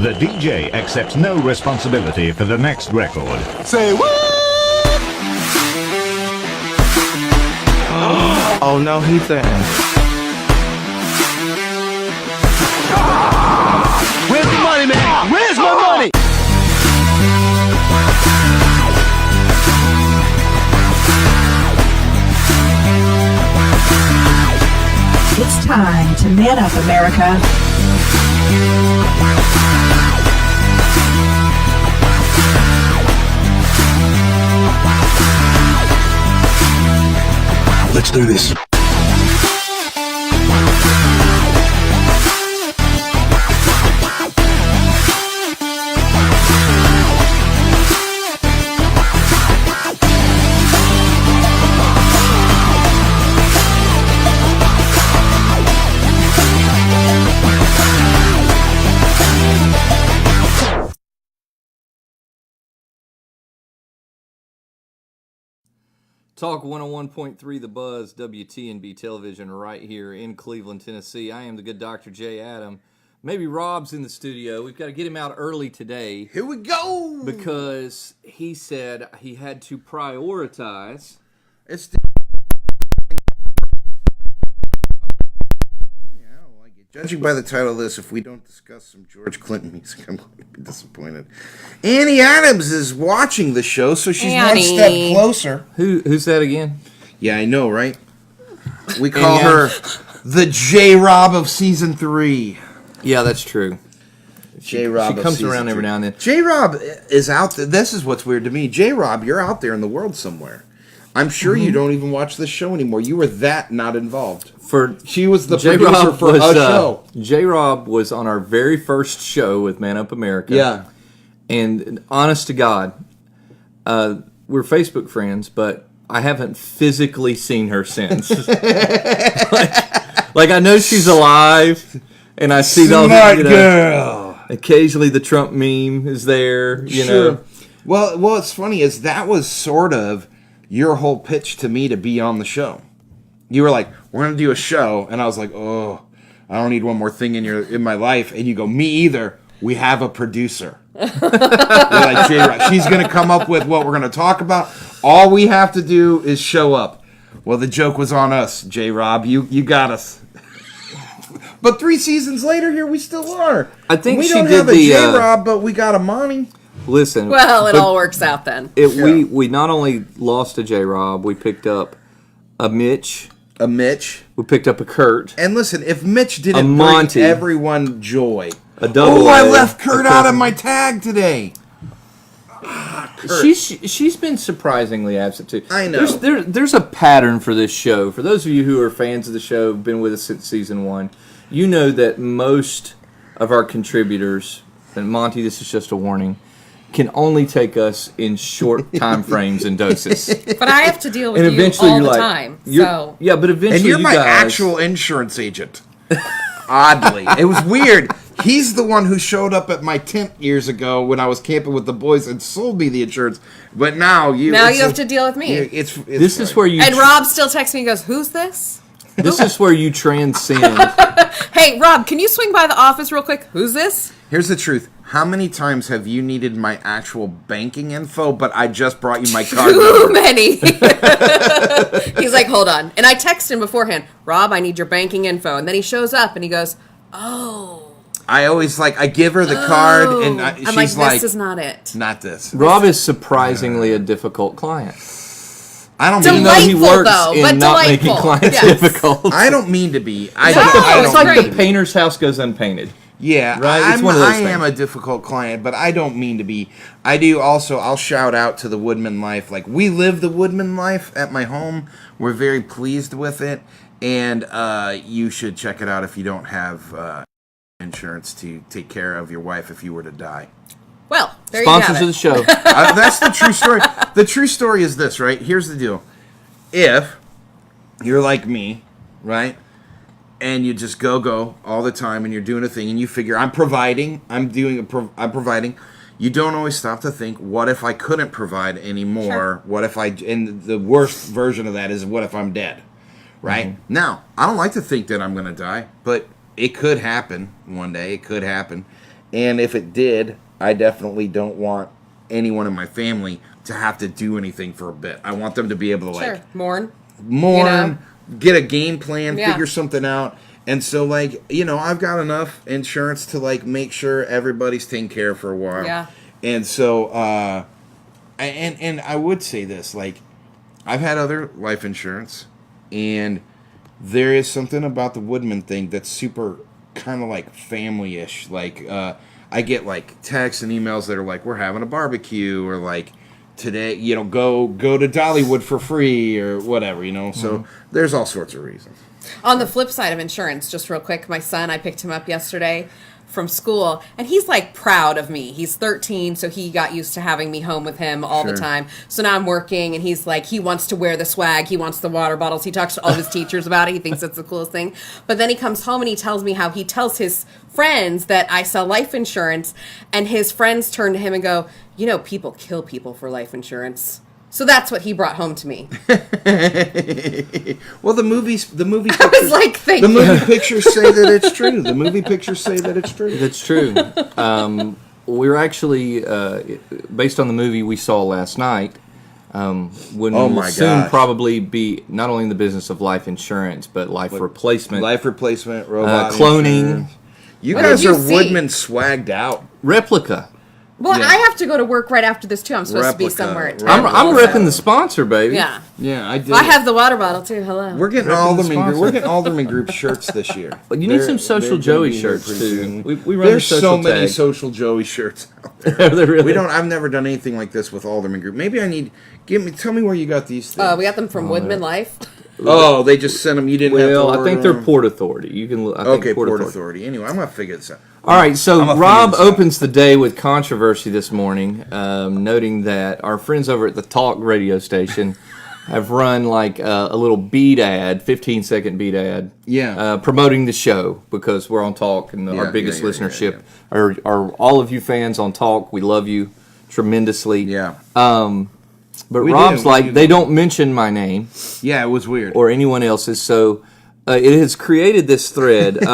The DJ accepts no responsibility for the next record. Say what? Oh no, he's there. Where's the money, man? Where's my money? It's time to man up, America. Let's do this. Talk 101.3 The Buzz, WTNB Television, right here in Cleveland, Tennessee. I am the good Dr. J. Adam. Maybe Rob's in the studio. We've got to get him out early today. Here we go. Because he said he had to prioritize. It's I don't like it. Judging by the title of this, if we don't discuss some George Clinton music, I'm going to be disappointed. Annie Adams is watching the show, so she's one step closer. Who's that again? Yeah, I know, right? We call her the JRob of season 3. Yeah, that's true. JRob. She comes around every now and then. JRob is out there. This is what's weird to me. JRob, you're out there in the world somewhere. I'm sure you don't even watch this show anymore. You were that not involved. She was the producer for a show. JRob was on our very first show with Man Up America. Yeah. And honest to God, we're Facebook friends, but I haven't physically seen her since. like I know she's alive, and I see those. Smart girl. Occasionally, the Trump meme is there. You know. Well, what's funny is that was sort of your whole pitch to me to be on the show. You were like, "We're going to do a show," and I was like, "Oh, I don't need one more thing in my life." And you go, "Me either. We have a producer." You're like, J-Rock, she's going to come up with what we're going to talk about. All we have to do is show up. Well, the joke was on us, J-Rob. You got us. But 3 seasons later, here we still are. I think we she don't did have a J-Rob, but we got a Monty. Listen. Well, it all works out then. We not only lost a J-Rob, we picked up a Mitch. A Mitch. We picked up a Kurt. And listen, if Mitch didn't bring Monty. everyone joy. A double I left Kurt out of my tag today. She's been surprisingly absent too. I know. There's a pattern for this show. For those of you who are fans of the show, been with us since season 1, you know that most of our contributors, and Monty, this is just a warning, can only take us in short time frames and doses. But I have to deal with And you eventually all you're the like, time. So yeah, but eventually And you're my guys, actual insurance agent. Oddly. It was weird. He's the one who showed up at my tent years ago when I was camping with the boys and sold me the insurance. But now you have to deal with me. This is where you And Rob still texts me and goes, "Who's this?" This is where you transcend. Hey, Rob, can you swing by the office real quick? Who's this? Here's the truth. How many times have you needed my actual banking info, but I just brought you my card Too number? many. He's like, hold on. And I text him beforehand, "Rob, I need your banking info." And then he shows up and he goes, "Oh." I always I give her the card, and she's I'm like, "This is not it." Not this. Rob is surprisingly a difficult client. I don't Delightful, mean Though he works though, in but not delightful. making clients Yes. difficult. I don't mean to be. It's like great. the painter's house goes unpainted. Yeah, right? It's one of those I am a things. difficult client, but I don't mean to be. I do also, I'll shout out to the Woodman life. Like, we live the Woodman life at my home. We're very pleased with it, and you should check it out if you don't have insurance to take care of your wife if you were to die. Well, there Sponsors you of have the it. show. That's the true story. The true story is this, right? Here's the deal. If you're like me, right, and you just go all the time, and you're doing a thing, and you figure, I'm providing, I'm providing, you don't always stop to think, what if I couldn't provide anymore? Sure. What if and the worst version of that is, what if I'm dead? Right? Mm-hmm. Now, I don't like to think that I'm going to die, but it could happen one day. It could happen. And if it did, I definitely don't want anyone in my family to have to do anything for a bit. I want them to be able to Mourn, get a game plan, Yeah. figure something out. And so, I've got enough insurance to, make sure everybody's taken care of for a while. Yeah. And so, and I would say this, I've had other life insurance, and there is something about the Woodman thing that's super kind of family-ish. I get texts and emails that are we're having a barbecue, or today, go to Dollywood for free, or whatever, So there's all sorts of reasons. On the flip side of insurance, just real quick, my son, I picked him up yesterday from school, and he's proud of me. He's 13, so he got used to having me home with him all the time. So now I'm working, and he's he wants to wear the swag, he wants the water bottles, he talks to all his teachers about it, he thinks it's the coolest thing. But then he comes home and he tells me how he tells his friends that I sell life insurance, and his friends turn to him and go, people kill people for life insurance. So that's what he brought home to me. Well, the movie pictures, I was thank the you. movie pictures say that it's true. The movie pictures say that it's true. That's true. We're actually, based on the movie we saw last night, when we will soon probably be not only in the business of life insurance, but life replacement. Life replacement, robot cloning. insurance. You What guys did you are see? Woodman swagged out. Replica. Well, Yeah. I have to go to work right after this, too. I'm supposed to be Replica. somewhere at 10. I'm repping the sponsor, baby. Yeah. Yeah, I did. I have the water bottle, too. Hello. We're getting Repping the Alderman. sponsor. We're getting Alderman Group shirts this year. But you need some Social they're gonna Joey be here shirts, pretty too. soon. We run There's the so social many tag. Social Joey shirts out there. Are they really? I've never done anything like this with Alderman Group. Maybe I need. Tell me where you got these things. We got them from Woodman Life. Oh, they just sent them. You didn't have to Well, I order think they're them? Port Authority. You can. I think Okay, Port Authority. Anyway, I'm gonna figure this out. All right, so I'm a Rob fan, so- opens the day with controversy this morning, noting that our friends over at the Talk radio station have run a little bead ad, 15-second bead ad, promoting the show because we're on Talk and our biggest listenership are all of you fans on Talk. We love you tremendously. Yeah. But We Rob's do. they don't mention my name Yeah, it was weird. or anyone else's, so it has created this thread.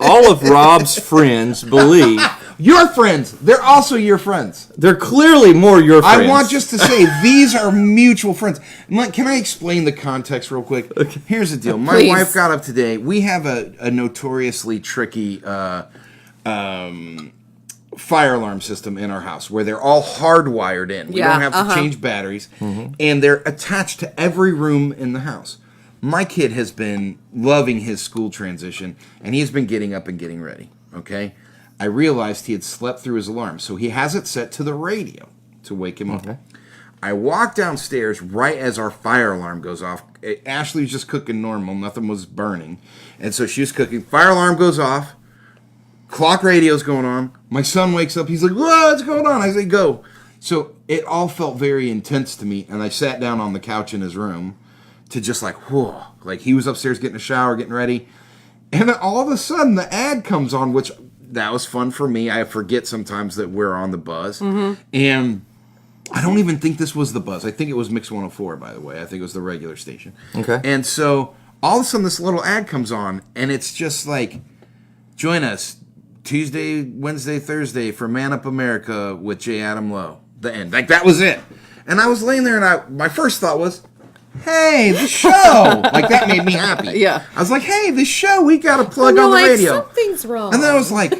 All of Rob's friends believe Your friends. They're also your friends. they're clearly more your friends. I want just to say these are mutual friends. Can I explain the context real quick? Okay. Here's the deal. My Please. wife got up today. We have a notoriously tricky fire alarm system in our house where they're all hardwired in. We don't have to change batteries, and they're attached to every room in the house. My kid has been loving his school transition, and he has been getting up and getting ready, okay? I realized he had slept through his alarm, so he has it set to the radio to wake him up. I walk downstairs right as our fire alarm goes off. Ashley was just cooking normal. Nothing was burning. And so she was cooking. Fire alarm goes off. Clock radio's going on. My son wakes up. He's like, what's going on? I say, go. So it all felt very intense to me, and I sat down on the couch in his room to just whoa. He was upstairs getting a shower, getting ready. And then all of a sudden, the ad comes on, which that was fun for me. I forget sometimes that we're on the buzz. And I don't even think this was the buzz. I think it was Mix 104, by the way. I think it was the regular station. Okay. And so all of a sudden, this little ad comes on, and it's just join us Tuesday, Wednesday, Thursday for Man Up America with J. Adam Lowe. The end. That was it. And I was laying there, and my first thought was, hey, the show. That made me happy. Yeah. I was like, hey, the show, we got to plug on the radio. Something's wrong. And then I was like,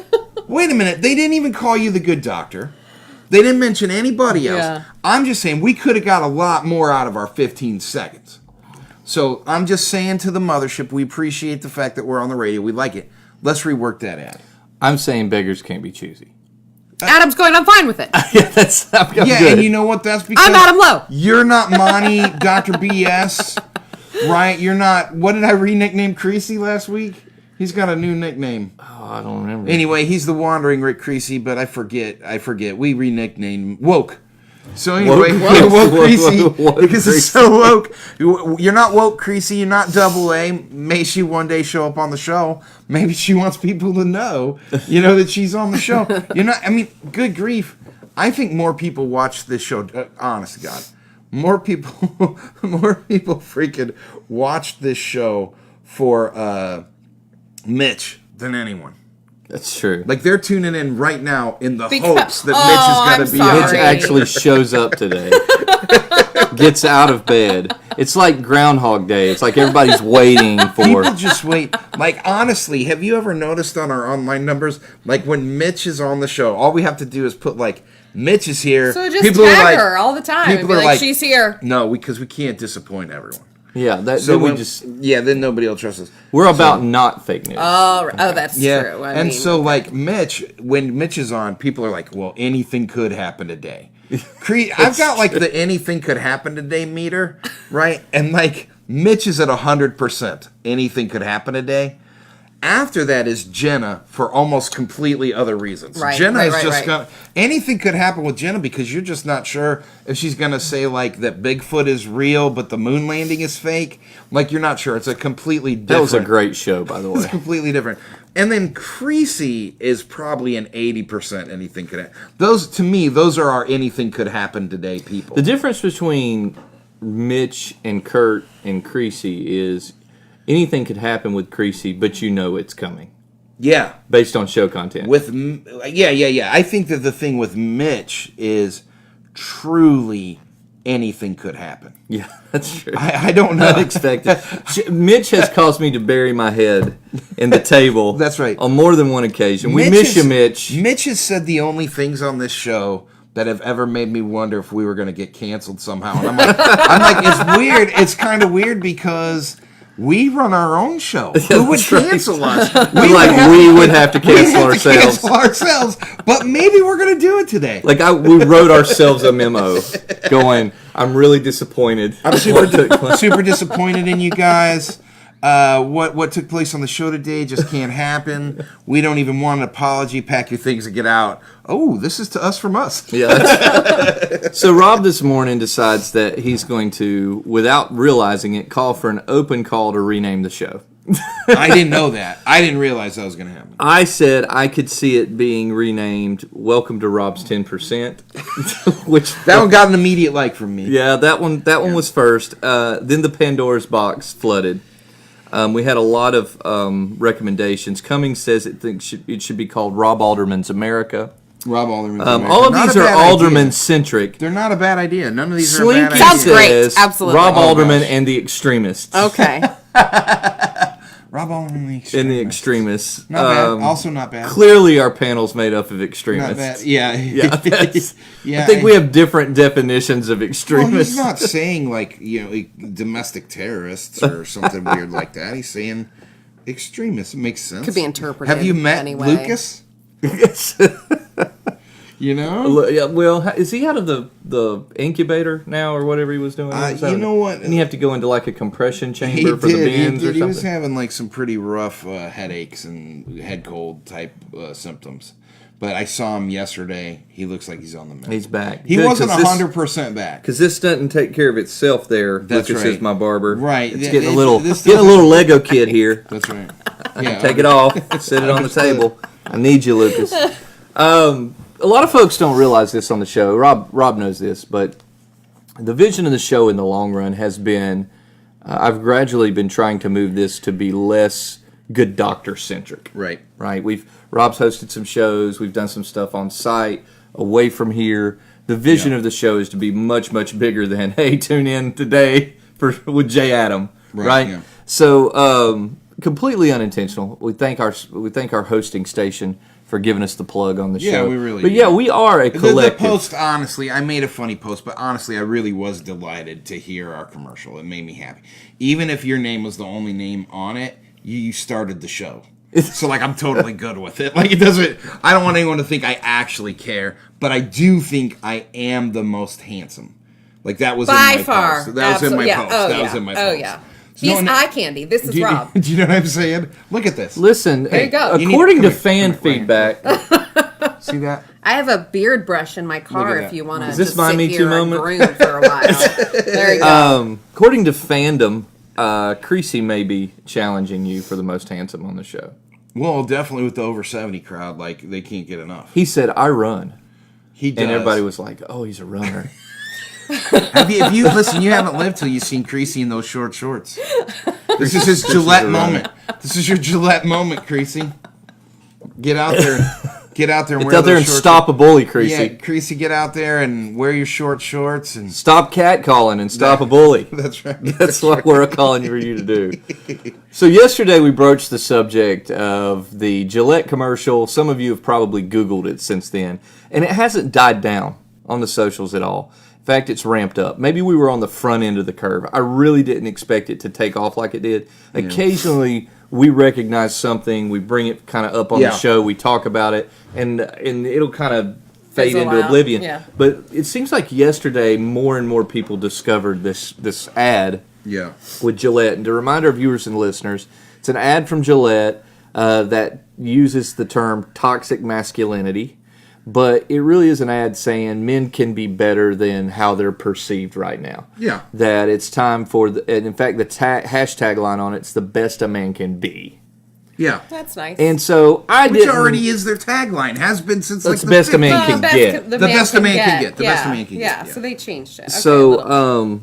wait a minute, they didn't even call you the good doctor. They didn't mention anybody else. Yeah. I'm just saying we could have got a lot more out of our 15 seconds. So I'm just saying to the mothership, we appreciate the fact that we're on the radio. We like it. Let's rework that ad. I'm saying beggars can't be choosy. Adam's going, I'm fine with it. I'm Yeah, good. and you know what? That's because I'm Adam Lowe. You're not Monty, Dr. BS, right? You're not. What did I re-nickname Creasy last week? He's got a new nickname. Oh, I don't remember. Anyway, he's the wandering Rick Creasy, but I forget. We re-nicknamed him Woke. So anyway, woke Creasy Woke because Creasy. it's so woke. You're not woke Creasy. You're not double A. May she one day show up on the show. Maybe she wants people to know, that she's on the show. You're not. I mean, good grief. I think more people watch this show. Honest to God, more people freaking watch this show for Mitch than anyone. That's true. Like they're tuning in right now in the Because- hopes that Oh, Mitch is I'm going to be. sorry. Mitch actually shows up today. Gets out of bed. It's like Groundhog Day. It's like everybody's waiting for. People just wait. Like, honestly, have you ever noticed on our online numbers, like when Mitch is on the show, all we have to do is put, like, Mitch is here. So just People are tag like- her all the time and people be are like, like, she's here. No, because we can't disappoint everyone. Yeah, that So then we when, just then nobody will trust us. we're about not fake news. Oh, that's Yeah, true. I and mean, so like Mitch, when Mitch is on, people are like, "Well, anything could happen today." I've got like the anything could happen today meter, right? And like Mitch is at 100%. Anything could happen today. After that is Jenna for almost completely other reasons. Right, Jenna right, is right, just right. gonna anything could happen with Jenna because you're just not sure if she's gonna say like that Bigfoot is real but the moon landing is fake. Like you're not sure. It's a completely different. That was a great show, by the It's way. completely different. And then Creasy is probably an 80% anything could happen. Those to me, those are our anything could happen today people. The difference between Mitch and Kurt and Creasy is anything could happen with Creasy, but you know it's coming Yeah. based on show content. Yeah. I think that the thing with Mitch is truly anything could happen. Yeah, that's true. I don't know. Unexpected. Mitch has caused me to bury my head in the table. That's right. On more than one occasion. We miss you, Mitch. Mitch has said the only things on this show that have ever made me wonder if we were going to get canceled somehow. And I'm like, it's weird. It's kind of weird because we run our own show. Who would that's right. cancel us? We would have to We cancel have to ourselves. cancel ourselves. But maybe we're going to do it today. Like we wrote ourselves a memo going, I'm really disappointed. I'm super disappointed in you guys. What took place on the show today just can't happen. We don't even want an apology. Pack your things and get out. Oh, this is to us from us. Yeah. So Rob this morning decides that he's going to, without realizing it, call for an open call to rename the show. I didn't know that. I didn't realize that was going to happen. I said I could see it being renamed Welcome to Rob's 10%. Which That one got an immediate like from me. yeah, that one was first. Then the Pandora's box flooded. We had a lot of recommendations. Cummings says it should be called Rob Alderman's America. Rob Alderman's All of these are Alderman-centric. They're not a bad idea. None of these are a Slinky bad Sounds idea. great. says Absolutely. Rob Oh, Alderman gosh. and the Extremists. Okay. Rob Alderman and the Extremists. And the Extremists. Not bad. Also not bad. Clearly our panel's made up of Not extremists. bad. Yeah. Yeah, that's- Yeah, I think we have different definitions of Well, extremists. he's not saying like domestic terrorists or something weird like that. He's saying extremists. It makes sense. Could be interpreted Have you met anyway. Lucas? You know? Yeah, well, is he out of the incubator now or whatever he was doing? You know what? And you have to go into like a compression He chamber for the did. bins or He was something? having like some pretty rough headaches and head cold type symptoms. But I saw him yesterday. He looks like he's on the mend. He's back. He Good, wasn't 'cause this- 100% back. Because this doesn't take care of itself there. That's Lucas right. is my barber. Right. It's Yeah, getting a it- little this getting a doesn't- little Lego kid here. That's right. Yeah, Take it off. Sit it on the Understood. table. I need you, Lucas. A lot of folks don't realize this on the show. Rob knows this, but the vision of the show in the long run has been, I've gradually been trying to move this to be less good doctor centric. Right. Right. Rob's hosted some shows. We've done some stuff on site, away from here. The vision of the show is to be much, much bigger than, hey, tune in today with Jay Adam. Right. Yeah. So completely unintentional. We thank our hosting station for giving us the plug on the show. Yeah, we really But do. yeah, we are a The collective. post, honestly, I made a funny post, but honestly, I really was delighted to hear our commercial. It made me happy. Even if your name was the only name on it, you started the show. So, like, I'm totally good with it. Like, it doesn't, I don't want anyone to think I actually care, but I do think I am the most handsome. Like, that was in By my far. post. That was in my Yeah. post. Oh, that yeah. was in my post. Oh, yeah. No, He's no. eye candy. This is Do you, Rob. do you know what I'm saying? Look at this. Listen, There you go. You need- according to come here, fan come here, feedback, See that? I have a beard brush in my car Look at if that. you want to Is this just my sit Me here Too and moment? groom for a while. There you go. according to fandom, Creasy may be challenging you for the most handsome on the show. Well, definitely with the over 70 crowd, like, they can't get enough. He said, "I run," He does. and everybody was like, "Oh, he's a runner." If you listen, you haven't lived till you've seen Creasy in those short shorts. This is his Gillette moment. This is your Gillette moment, Creasy. Get out there. Get out there and Get wear out there those and shorts. stop a bully, Creasy. Yeah, Creasy, get out there and wear your short shorts and Stop catcalling and stop a bully. That's right. That's what we're calling for you to do. So yesterday we broached the subject of the Gillette commercial. Some of you have probably Googled it since then. And it hasn't died down on the socials at all. In fact, it's ramped up. Maybe we were on the front end of the curve. I really didn't expect it to take off like it did. Yeah. Occasionally we recognize something, we bring it kind of up on the show, we talk about it, and it'll kind of fade into oblivion. Yeah. But it seems like yesterday more and more people discovered this ad with Gillette. And to remind our viewers and listeners, it's an ad from Gillette that uses the term toxic masculinity, but it really is an ad saying men can be better than how they're perceived right now. Yeah. That it's time for, and in fact, the hashtag line on it's the best a man can be. Yeah. That's nice. And so which already is their tagline, has been since like the best a man can get. The best a man can get. The best a man can get. Yeah, so they changed it. Okay, so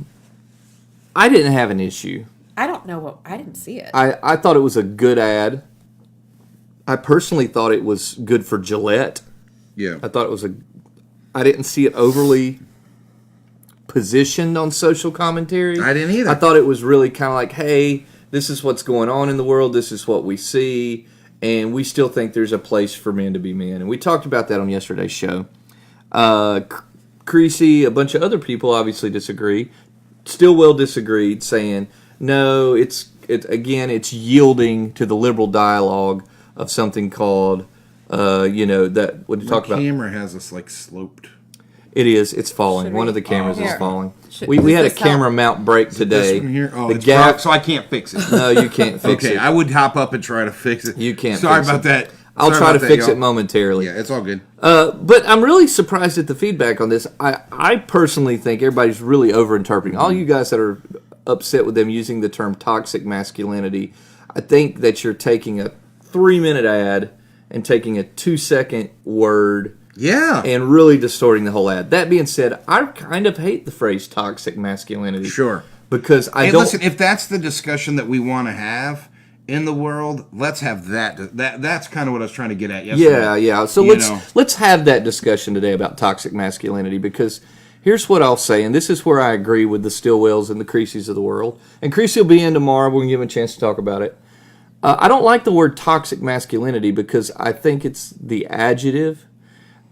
I didn't have an issue. I don't know I didn't see it. I thought it was a good ad. I personally thought it was good for Gillette. Yeah. I thought it was I didn't see it overly positioned on social commentary. I didn't either. I thought it was really kind of like, hey, this is what's going on in the world, this is what we see, and we still think there's a place for men to be men. And we talked about that on yesterday's show. Creasy, a bunch of other people obviously disagree. Stillwell disagreed, saying, no, it's yielding to the liberal dialogue of something called, that what you talk about. The camera has us like sloped. It is. It's falling. One of the cameras is falling. We had a camera mount break today. This one here? Oh, the it's gap, broke, so I can't fix it. No, you can't fix it. Okay, I would hop up and try to fix it. You can't. Sorry fix about it. that. I'll try to fix it momentarily. Yeah, it's all good. But I'm really surprised at the feedback on this. I personally think everybody's really overinterpreting. All you guys that are upset with them using the term toxic masculinity, I think that you're taking a 3-minute ad and taking a 2-second word and really distorting the whole ad. That being said, I kind of hate the phrase toxic masculinity. Sure. Because listen, if that's the discussion that we want to have in the world, let's have that. That's kind of what I was trying to get at yesterday. Yeah. So let's have that discussion today about toxic masculinity, because here's what I'll say, and this is where I agree with the Stillwells and the Creasys of the world. And Creasy will be in tomorrow. We can give him a chance to talk about it. I don't like the word toxic masculinity because I think it's the adjective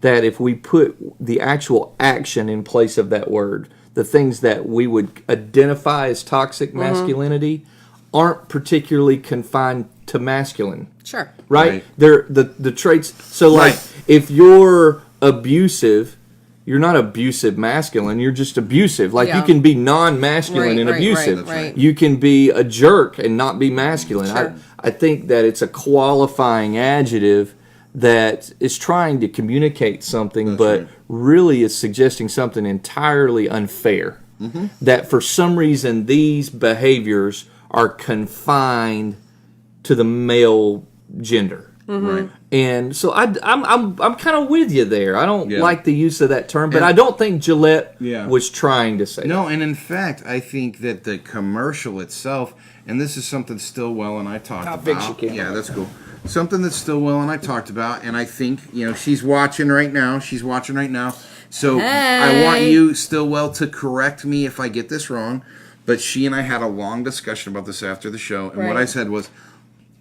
that if we put the actual action in place of that word, the things that we would identify as toxic masculinity aren't particularly confined to masculine. Sure. Right? They're the traits. So like if you're abusive, you're not abusive masculine, you're just abusive. Like you can be non-masculine and abusive. Right. You can be a jerk and not be masculine. Sure. I think that it's a qualifying adjective that is trying to communicate something, but really is suggesting something entirely unfair. That for some reason these behaviors are confined to the male gender. Right. And so I'm kind of with you there. I don't like the use of that term, but I don't think Gillette was trying to say that. No, and in fact, I think that the commercial itself, and this is something Stillwell and I talked about. Yeah, that's cool. Something that Stillwell and I talked about, and I think, she's watching right now. So I want you, Stillwell, to correct me if I get this wrong, but she and I had a long discussion about this after the show, and what I said was,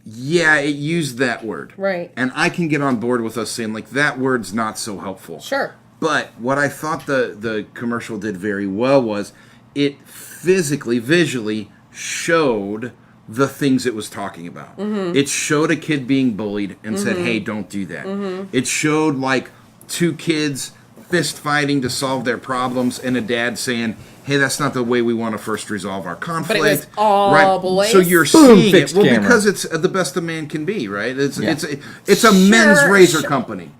it used that word. Right. And I can get on board with us saying, like, that word's not so helpful. Sure. But what I thought the commercial did very well was it visually showed the things it was talking about. It showed a kid being bullied and said, hey, don't do that. It showed, like, 2 kids fist fighting to solve their problems and a dad saying, hey, that's not the way we want to first resolve our conflict. But it was all boys. So you're seeing it. Well, because it's the best a man can be, right? It's a men's razor company.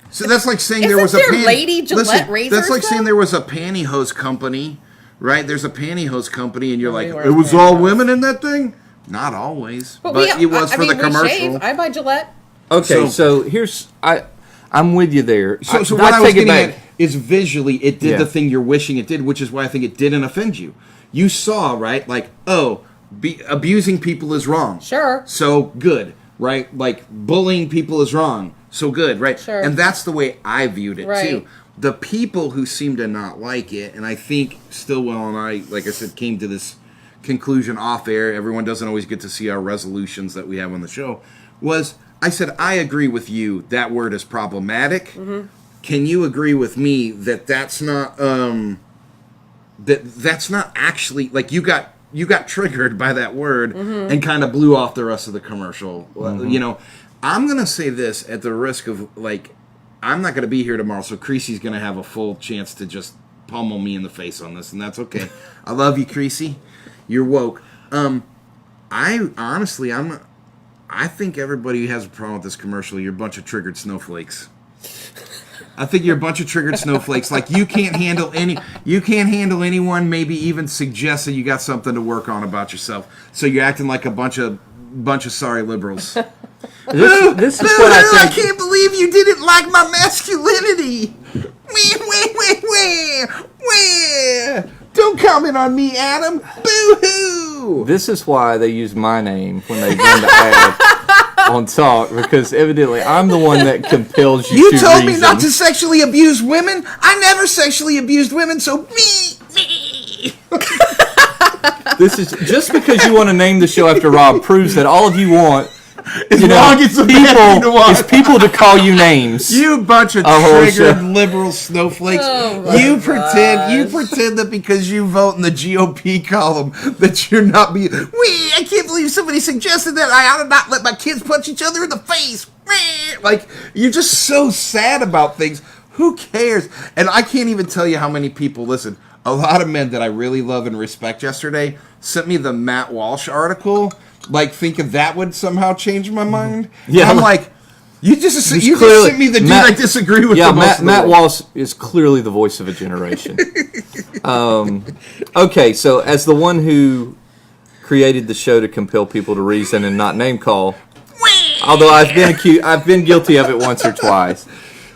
So that's like saying there was a lady Gillette razors. That's like saying there was a pantyhose company, right? There's a pantyhose company, and you're like, it was all women in that thing. Not always, but it was for the commercial. I buy Gillette. Okay, so here's I'm with you there. So what I was getting at is visually it did the thing you're wishing it did, which is why I think it didn't offend you. You saw, right? Like, abusing people is wrong. Sure. So good. right? Like, bullying people is wrong. So good, right? Sure. And that's the way I viewed it, Right. too. The people who seem to not like it, and I think Stillwell and I, like I said, came to this conclusion off air. Everyone doesn't always get to see our resolutions that we have on the show. Was I said, I agree with you. That word is problematic. Mm-hmm. Can you agree with me that that's not that's not actually, like, you got triggered by that word and kind of blew off the rest of the commercial. You know, I'm gonna say this at the risk of, like, I'm not gonna be here tomorrow, so Creasy's gonna have a full chance to just pummel me in the face on this, and that's okay. I love you, Creasy. You're woke. I think everybody who has a problem with this commercial, you're a bunch of triggered snowflakes. I think you're a bunch of triggered snowflakes. Like, you can't handle anyone maybe even suggest that you got something to work on about yourself. So you're acting like a bunch of sorry liberals. This is what I I think. can't believe you didn't like my masculinity. Where? Don't comment on me, Adam. Boo-hoo. This is why they use my name when they run the ad on Talk, because evidently I'm the one that compels you to You told me reason. not to sexually abuse women. I never sexually abused women, so me. This is just because you want to name the show after Rob proves that all of you want is people to call you names. You bunch of whole triggered show. liberal snowflakes. Oh You pretend that because you vote in the GOP column that you're not being. I can't believe somebody suggested that I ought to not let my kids punch each other in the face. Like, you're just so sad about things. Who cares? And I can't even tell you how many people listen. A lot of men that I really love and respect yesterday sent me the Matt Walsh article, like, thinking that would somehow change my mind. Yeah, and I'm like, you just sent me the dude Matt- I disagree with. Yeah, the most Matt Walsh is clearly the voice of a generation. Okay, so as the one who created the show to compel people to reason and not name call, although I've been guilty of it once or twice.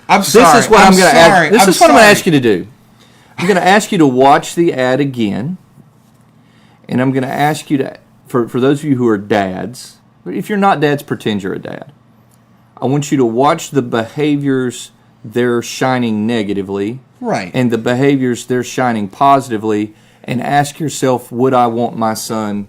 I'm sorry. This is what I'm going to ask. This is what I'm going to ask you. you to do. I'm going to ask you to watch the ad again, and I'm going to ask you to, for those of you who are dads, if you're not dads, pretend you're a dad. I want you to watch the behaviors they're shining negatively, Right. and the behaviors they're shining positively, and ask yourself, would I want my son?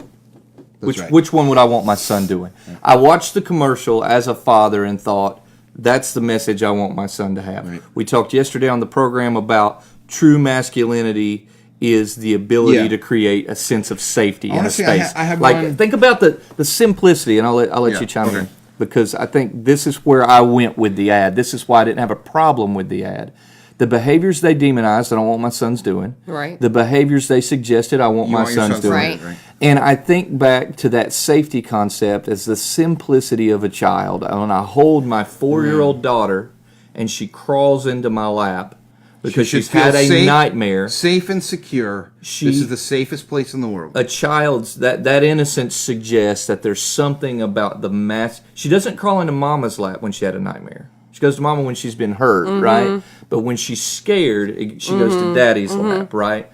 Which one would I want my son doing? Yeah. I watched the commercial as a father and thought, that's the message I want my son to have. Right. We talked yesterday on the program about true masculinity is the ability to create a sense of safety in a space. I have like, one. think about the simplicity, and I'll let you chime in, because I think this is where I went with the ad. This is why I didn't have a problem with the ad. The behaviors they demonized, I don't want my sons doing. Right. The behaviors they suggested, I want my sons doing. Right. And I think back to that safety concept as the simplicity of a child. When I hold my 4-year-old daughter and she crawls into my lap because she's had a nightmare. Safe and secure. This is the safest place in the world. A child's, that innocence suggests that there's something about the mass. She doesn't crawl into mama's lap when she had a nightmare. She goes to mama when she's been hurt, right? But when she's scared, she goes to daddy's lap, right?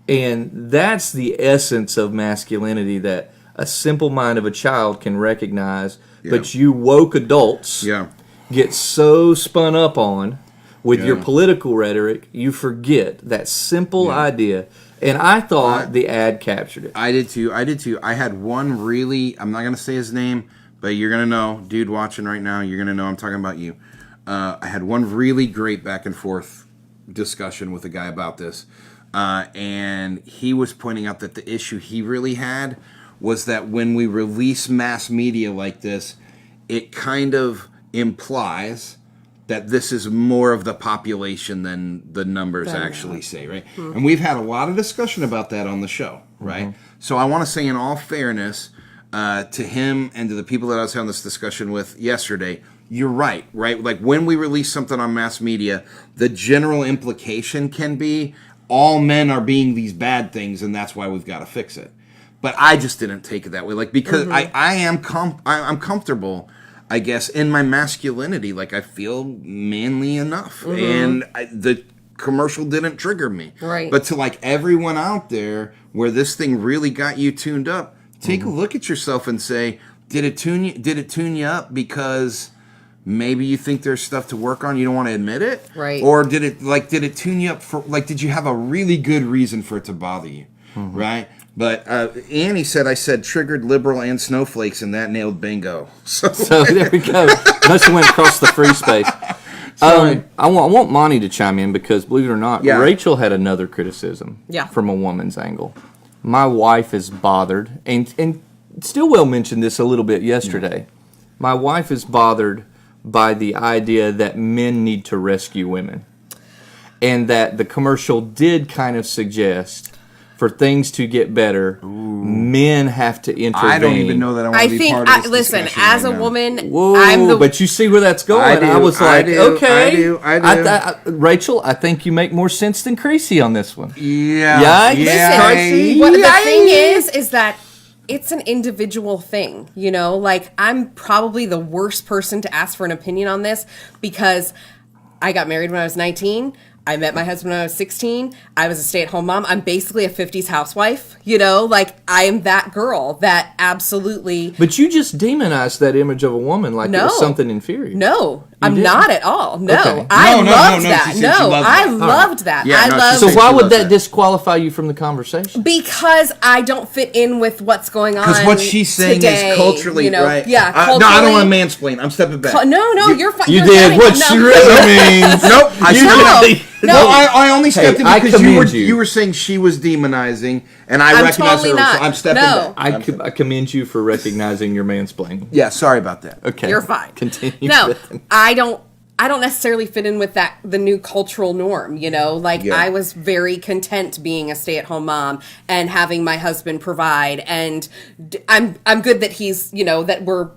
And that's the essence of masculinity that a simple mind of a child can recognize. Yeah. But you woke adults get so spun up on with your political rhetoric, you forget that simple idea. And I thought the ad captured it. I did too. I had one really, I'm not going to say his name, but you're going to know. Dude watching right now, you're going to know I'm talking about you. I had one really great back and forth discussion with a guy about this. And he was pointing out that the issue he really had was that when we release mass media like this, it kind of implies that this is more of the population than the numbers actually say, right? Mm-hmm. And we've had a lot of discussion about that on the show, right? Mm-hmm. So I want to say in all fairness to him and to the people that I was having this discussion with yesterday, you're right? Like when we release something on mass media, the general implication can be all men are being these bad things and that's why we've got to fix it. But I just didn't take it that way. Like, because I'm comfortable, I guess, in my masculinity. Like, I feel manly enough. And the commercial didn't trigger me. Right. But to, like, everyone out there where this thing really got you tuned up, take a look at yourself and say, Did it tune you up because maybe you think there's stuff to work on, you don't want to admit it? Right. Or did it tune you up for, like, did you have a really good reason for it to bother you? Mm-hmm. Right? But Annie said I said triggered liberal and snowflakes, and that nailed bingo. So there we go. Must have went across the free space. I want Monty to chime in because, believe it or not, Rachel had another criticism from a woman's angle. My wife is bothered, and Stillwell mentioned this a little bit yesterday. My wife is bothered by the idea that men need to rescue women, and that the commercial did kind of suggest for things to get better, men have to intervene. I don't even know that I want to be part of this listen, discussion as right a now. woman, but you see where that's going. I was like, okay. I do. Rachel, I think you make more sense than Creasy on this one. Yeah. Listen, what the thing is that it's an individual thing, you know? Like, I'm probably the worst person to ask for an opinion on this because I got married when I was 19. I met my husband when I was 16. I was a stay-at-home mom. I'm basically a 50s housewife, you know? Like, I am that girl that absolutely... But you just demonized that image of a woman like it was something inferior. No, I'm not at all. No. Okay. I loved that. I loved that. Yeah, so why would that disqualify you from the conversation? Because I don't fit in with what's going on. Because what she's saying today, is culturally, you know? right? Yeah, culturally. No, I don't want to mansplain. I'm stepping back. No, you're fine. You did what she really means. Nope. No. I only stepped in because you were saying she was demonizing, and I recognize totally her. not. So I'm stepping back. I commend you for recognizing your mansplaining. Yeah, sorry about that. Okay, you're fine. Continue. No, I don't necessarily fit in with the new cultural norm, you know? Like, I was very content being a stay-at-home mom and having my husband provide, and I'm good that he's, you know, that we're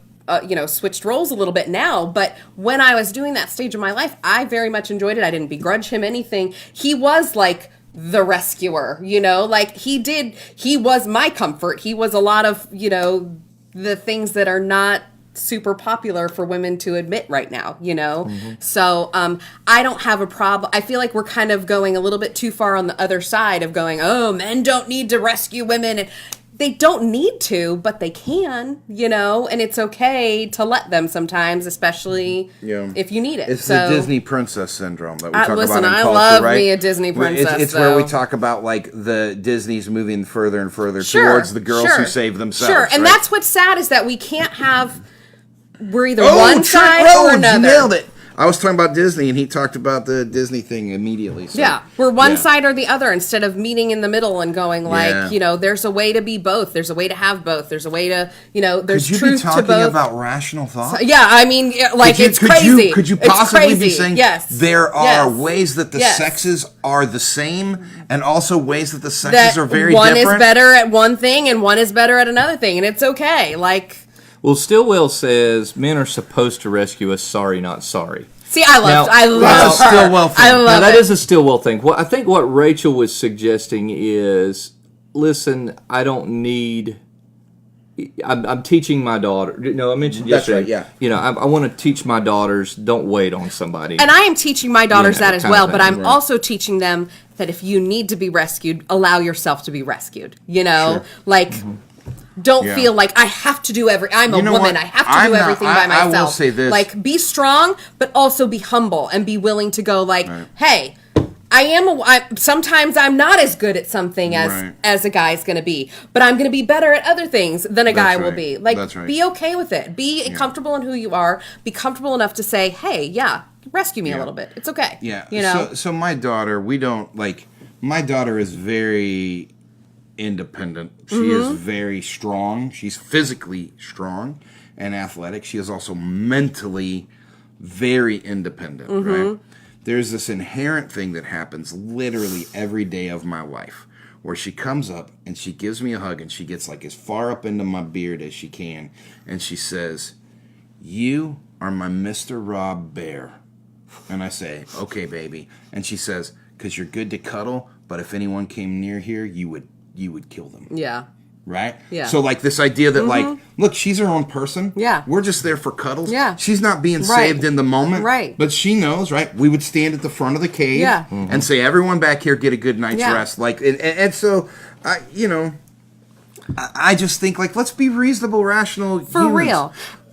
switched roles a little bit now, but when I was doing that stage of my life, I very much enjoyed it. I didn't begrudge him anything. He was like the rescuer, you know, like he was my comfort. He was a lot of, you know, the things that are not super popular for women to admit right now, you know? Mm-hmm. So I don't have a problem. I feel like we're kind of going a little bit too far on the other side of going, oh, men don't need to rescue women. And they don't need to, but they can, you know, and it's okay to let them sometimes, especially if you need it. It's the Disney princess syndrome that we talk about in culture, I love me a Disney princess. It's where we talk about, like, the Disney's moving further and further towards the girls who save themselves. Sure, and right? that's what's sad is that we can't have, we're either one side or another. You nailed it. I was talking about Disney, and he talked about the Disney thing immediately. So. Yeah, we're one side or the other instead of meeting in the middle and going like, you know, there's a way to be both. There's a way to have both. There's a way to, you know, there's truth to both. Could you be talking about rational thought? Yeah, I mean, like, it's crazy. Could you possibly be saying there are Yes. ways that the sexes are the same and also ways that the sexes that are very one different? One is better at one thing and one is better at another thing, and it's okay. Like, well, Stillwell says men are supposed to rescue us. Sorry, not sorry. See, I love that's her. a Stillwell thing. I love that is a Stillwell thing. Well, I think what Rachel was suggesting is, listen, I don't need. I'm teaching my daughter. You know, I mentioned yesterday. That's right, yeah. You know, I want to teach my daughters, don't wait on somebody. And I am teaching my daughters that as well, but I'm also teaching them that if you need to be rescued, allow yourself to be rescued. You know, like. Mm-hmm. Don't feel like I have to do I'm a woman. What? I have to do everything by myself. I will say this. Like, be strong, but also be humble and be willing to go like, hey, sometimes I'm not as good at something as a guy's going to be, but I'm going to be better at other things than a guy will be. Like, be okay with it. Be comfortable in who you are. Be comfortable enough to say, hey, rescue me a little bit. It's okay. Yeah. You know? So my daughter, my daughter is very independent. She is very strong. She's physically strong and athletic. She is also mentally very independent, right? There's this inherent thing that happens literally every day of my life where she comes up and she gives me a hug and she gets like as far up into my beard as she can and she says, "You are my Mr. Rob Bear." And I say, "Okay, baby." And she says, "'Cause you're good to cuddle, but if anyone came near here, you would kill them." Yeah. Right? Yeah. So, like, this idea that, like, look, she's her own person. Yeah. We're just there for cuddles. Yeah. She's not being saved in the moment. Right. But she knows, right? We would stand at the front of the cave and say, everyone back here get a good night's rest. Like, and so, I just think, like, let's be reasonable, rational For humans. real.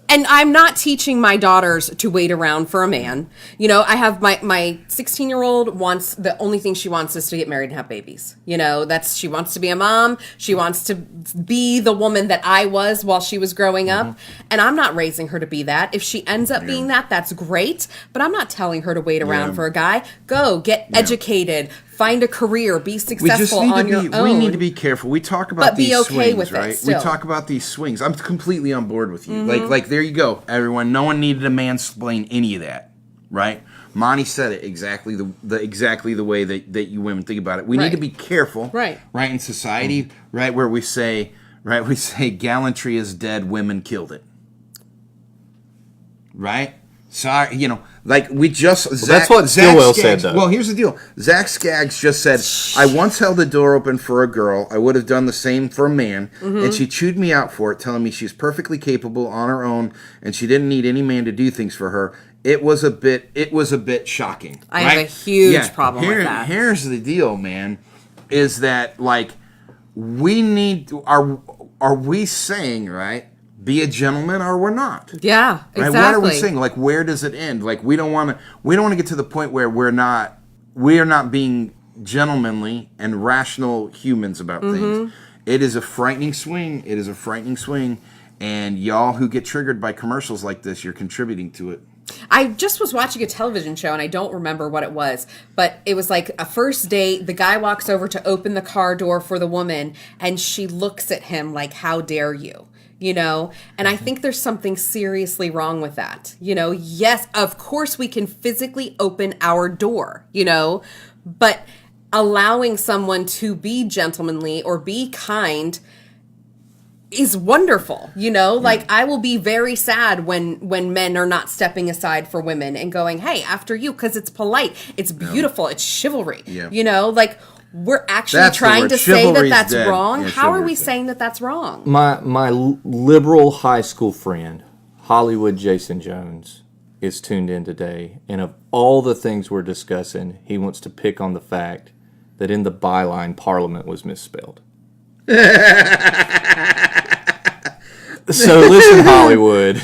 And I'm not teaching my daughters to wait around for a man. You know, I have my 16-year-old wants, the only thing she wants is to get married and have babies. You know, she wants to be a mom. She wants to be the woman that I was while she was growing up. And I'm not raising her to be that. If she ends up being that, that's great. But I'm not telling her to wait around for a guy. Go, get educated, find a career, be successful on your own. We need to be careful. We talk about but be these okay swings, with it right? still. We talk about these swings. I'm completely on board with you. Like there you go, everyone. No one needed to mansplain any of that, right? Monty said it exactly the way that you women think about it. We need to be careful, right, in society, right, where we say gallantry is dead, women killed it, right? Sorry, you know, like we just... that's what Stilwell said, though. Well, here's the deal. Zach Skaggs just said, I once held the door open for a girl. I would have done the same for a man. And she chewed me out for it, telling me she's perfectly capable on her own and she didn't need any man to do things for her. It was a bit shocking. I have a huge problem with that. Here's the deal, man, is that, like, we need... Are we saying, right... be a gentleman or we're not. Yeah, exactly. Right? What are we saying? Like, where does it end? Like, we don't want to get to the point where we are not being gentlemanly and rational humans about things. It is a frightening swing. It is a frightening swing. And y'all who get triggered by commercials like this, you're contributing to it. I just was watching a television show and I don't remember what it was, but it was like a first date. The guy walks over to open the car door for the woman and she looks at him like, how dare you? You know, and I think there's something seriously wrong with that. You know, yes, of course we can physically open our door, you know, but allowing someone to be gentlemanly or be kind is wonderful. You know, like I will be very sad when men are not stepping aside for women and going, hey, after you, because it's polite, it's beautiful, it's chivalry, you know, like we're actually trying to say that that's wrong. Yeah, how are we saying that that's wrong? My liberal high school friend, Hollywood Jason Jones, is tuned in today. And of all the things we're discussing, he wants to pick on the fact that in the byline, Parliament was misspelled. So listen, Hollywood.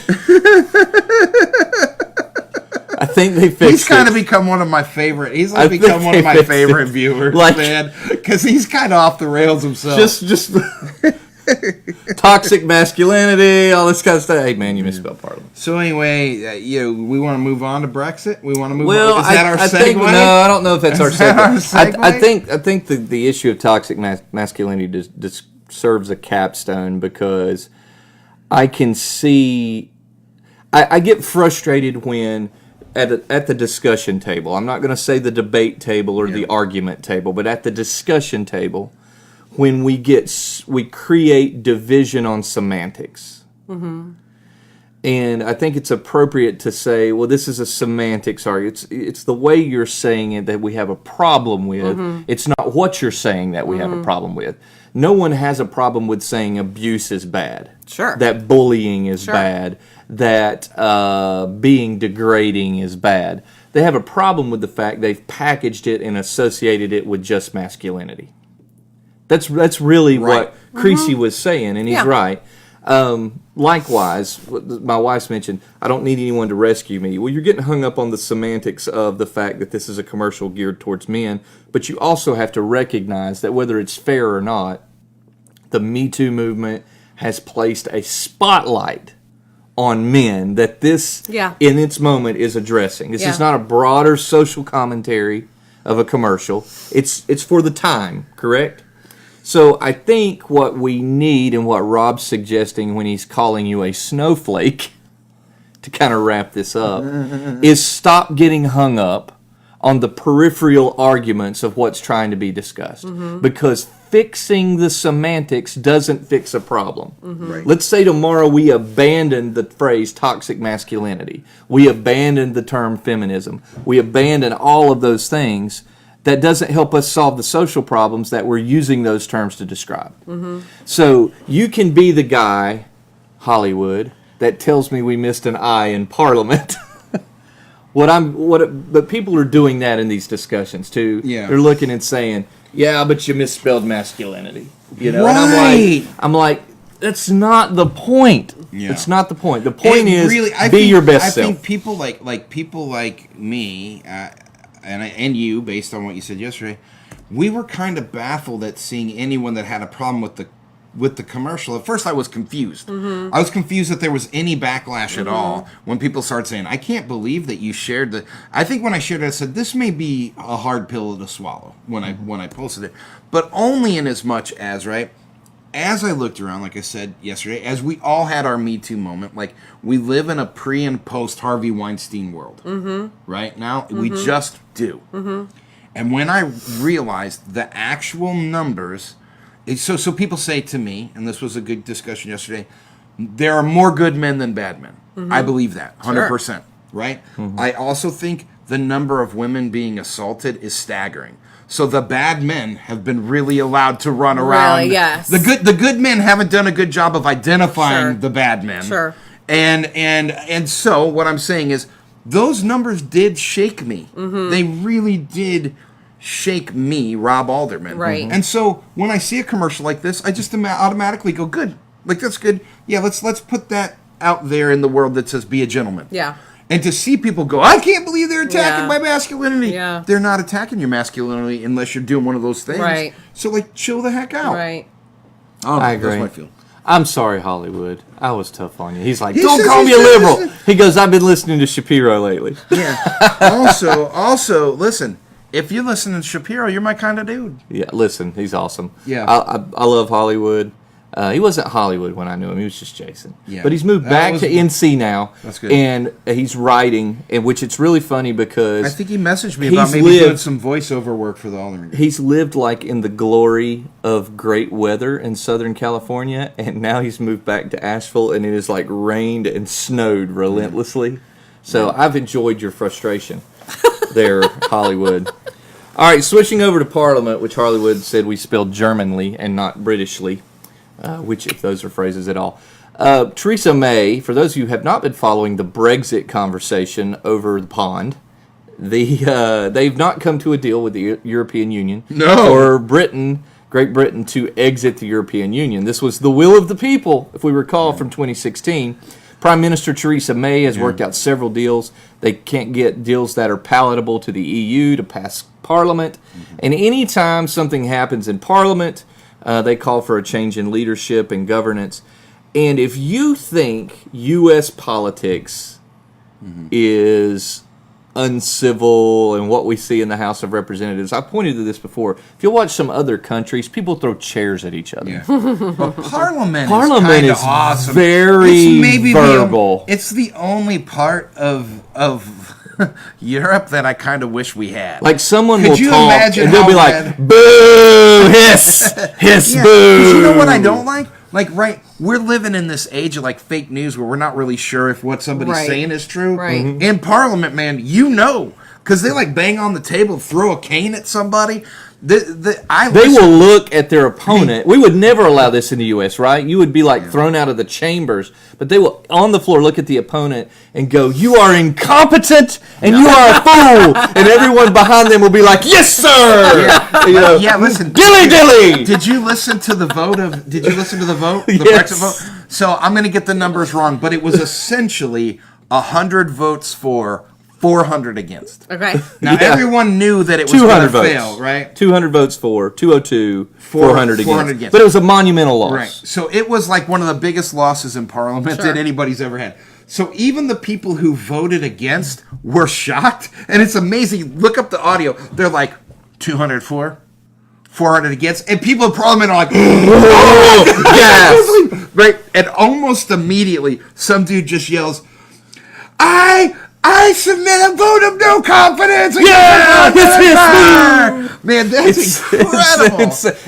I think they fixed it. He's kind of become one of my favorite. He's like become one of my favorite viewers, like, man, because he's kind of off the rails himself. Just toxic masculinity, all this kind of stuff. Hey, man, you misspelled Parliament. So anyway, we want to move on to Brexit. We want to move. Well, on. Is that our segue? No, I don't know if that's our segue. Segue? I think the issue of toxic masculinity just serves a capstone because I can see. I get frustrated when. At the discussion table, I'm not going to say the debate table or the argument table, but at the discussion table, when we create division on semantics. And I think it's appropriate to say, well, this is a semantics argument. It's the way you're saying it that we have a problem with. It's not what you're saying that we have a problem with. No one has a problem with saying abuse is bad. Sure. That bullying is bad. That being degrading is bad. They have a problem with the fact they've packaged it and associated it with just masculinity. That's really what Creasy was saying, and he's right. Likewise, my wife's mentioned, I don't need anyone to rescue me. Well, you're getting hung up on the semantics of the fact that this is a commercial geared towards men, but you also have to recognize that whether it's fair or not, the Me Too movement has placed a spotlight on men that this, in its moment, is addressing. This is not a broader social commentary of a commercial. It's for the time, correct? So I think what we need and what Rob's suggesting when he's calling you a snowflake, to kind of wrap this up, is stop getting hung up on the peripheral arguments of what's trying to be discussed. Because fixing the semantics doesn't fix a problem. Let's say tomorrow we abandon the phrase toxic masculinity. We abandon the term feminism. We abandon all of those things. That doesn't help us solve the social problems that we're using those terms to describe. So you can be the guy, Hollywood, that tells me we missed an I in Parliament. But people are doing that in these discussions too. They're looking and saying, yeah, but you misspelled masculinity. You know, Right. and I'm like, that's not the point. Yeah. It's not the point. The point And is really, be your best I self. think people people like me and you, based on what you said yesterday, we were kind of baffled at seeing anyone that had a problem with the commercial. At first, I was confused. I was confused that there was any backlash at all when people started saying, "I can't believe that you shared the." I think when I shared it, I said this may be a hard pill to swallow when I posted it, but only in as much as as I looked around, like I said yesterday, as we all had our Me Too moment, like we live in a pre and post Harvey Weinstein world, right now we just do. And when I realized the actual numbers, so people say to me, and this was a good discussion yesterday, there are more good men than bad men. I believe that 100%, right? I also think the number of women being assaulted is staggering. So the bad men have been really allowed to run around. Really, yes. The good men haven't done a good job of identifying the bad men. Sure. And so what I'm saying is those numbers did shake me. They really did shake me, Rob Alderman. Right. And so when I see a commercial like this, I just automatically go, good. Like, that's good. Yeah, let's put that out there in the world that says be a gentleman. Yeah. And to see people go, I can't believe they're attacking my masculinity. Yeah. They're not attacking your masculinity unless you're doing one of those things. Right. So, like, chill the heck out. Right. I agree. That's my feeling. I'm sorry, Hollywood. I was tough on you. He's like, He don't says call me a he's liberal. listening. He goes, I've been listening to Shapiro lately. Yeah. Also, listen, if you're listening to Shapiro, you're my kind of dude. Yeah, listen, he's awesome. Yeah. I love Hollywood. He wasn't Hollywood when I knew him. He was just Jason. Yeah. But he's moved That back was- to NC now. That's good. And he's writing, in which it's really funny because I think he messaged me about he's maybe doing lived- some voiceover work for the Alderman. he's lived like in the glory of great weather in Southern California, and now he's moved back to Asheville, and it is like rained and snowed relentlessly. So I've enjoyed your frustration there, Hollywood. All right, switching over to Parliament, which Hollywood said we spelled Germanly and not Britishly, which, if those are phrases at all. Theresa May, for those of you who have not been following the Brexit conversation over the pond, they've not come to a deal with the European Union for Great Britain to exit the European Union. This was the will of the people, if we recall, from 2016. Prime Minister Theresa May has worked out several deals. They can't get deals that are palatable to the EU to pass Parliament. And anytime something happens in Parliament, they call for a change in leadership and governance. And if you think U.S. politics is uncivil and what we see in the House of Representatives, I pointed to this before. If you watch some other countries, people throw chairs at each other. Yeah. But Parliament Is is awesome. very verbal. It's the only part of Europe that I kind of wish we had. Like someone Could will you talk imagine and they'll be how like, bad- boo, hiss, hiss, Yeah, boo. 'cause you know what I don't like? Like, right, we're living in this age of, like, fake news where we're not really sure if what somebody's Right. saying is true. Right. In Parliament, man, because they, like, bang on the table, throw a cane at somebody. They will look at their opponent. We would never allow this in the U.S., right? You would be like thrown out of the chambers. But they will, on the floor, look at the opponent and go, you are incompetent and you are a fool. And everyone behind them will be like, yes, sir. Yeah, You know, yeah, listen. dilly. Did you listen to the vote? The Yes. Brexit vote? So I'm going to get the numbers wrong, but it was essentially 100 votes for, 400 against. Okay. Now, Yeah. everyone knew that it was 200 going to votes. fail, right? 200 votes for, 202, 400 400 against. against. But it was a monumental loss. Right. So it was like one of the biggest losses in Parliament that anybody's ever had. So even the people who voted against were shocked. And it's amazing. Look up the audio. They're like, 204, 400 against. And people in Parliament are like, oh, Yes. right. And almost immediately, some dude just yells, I submit a vote of no confidence. Yeah, Man, that's incredible.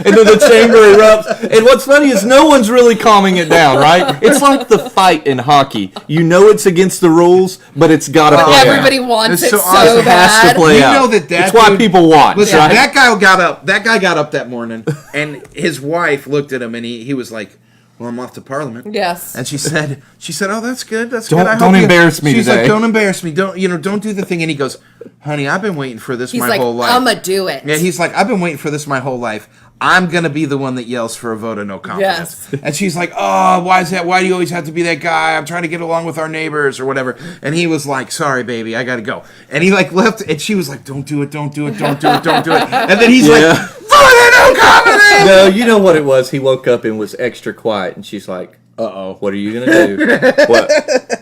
And then the chamber erupts. And what's funny is no one's really calming it down, right? It's like the fight in hockey. You know it's against the rules, but it's got to play out. Everybody wants It's it so so, awesome. It has bad. to play You out. know that It's why dude- people watch. Listen, right? that guy got up that morning, and his wife looked at him, and he was like, Well, I'm off to Parliament. Yes. And she said, oh, that's good. That's Don't- good. don't embarrass me She's today." like, don't embarrass me. Don't do the thing. And he goes, honey, I've been waiting for this He's my like, whole life. I'm going to do it. Yeah, he's like, I've been waiting for this my whole life. I'm going to be the one that yells for a vote of no confidence. Yes. And she's like, oh, why is that? Why do you always have to be that guy? I'm trying to get along with our neighbors or whatever. And he was like, sorry, baby, I got to go. And he like left, and she was like, don't do it, don't do it, don't do it, don't do it. And then he's like, vote of no confidence! No, you know what it was? He woke up and was extra quiet, and she's like, uh-oh, what are you going to do?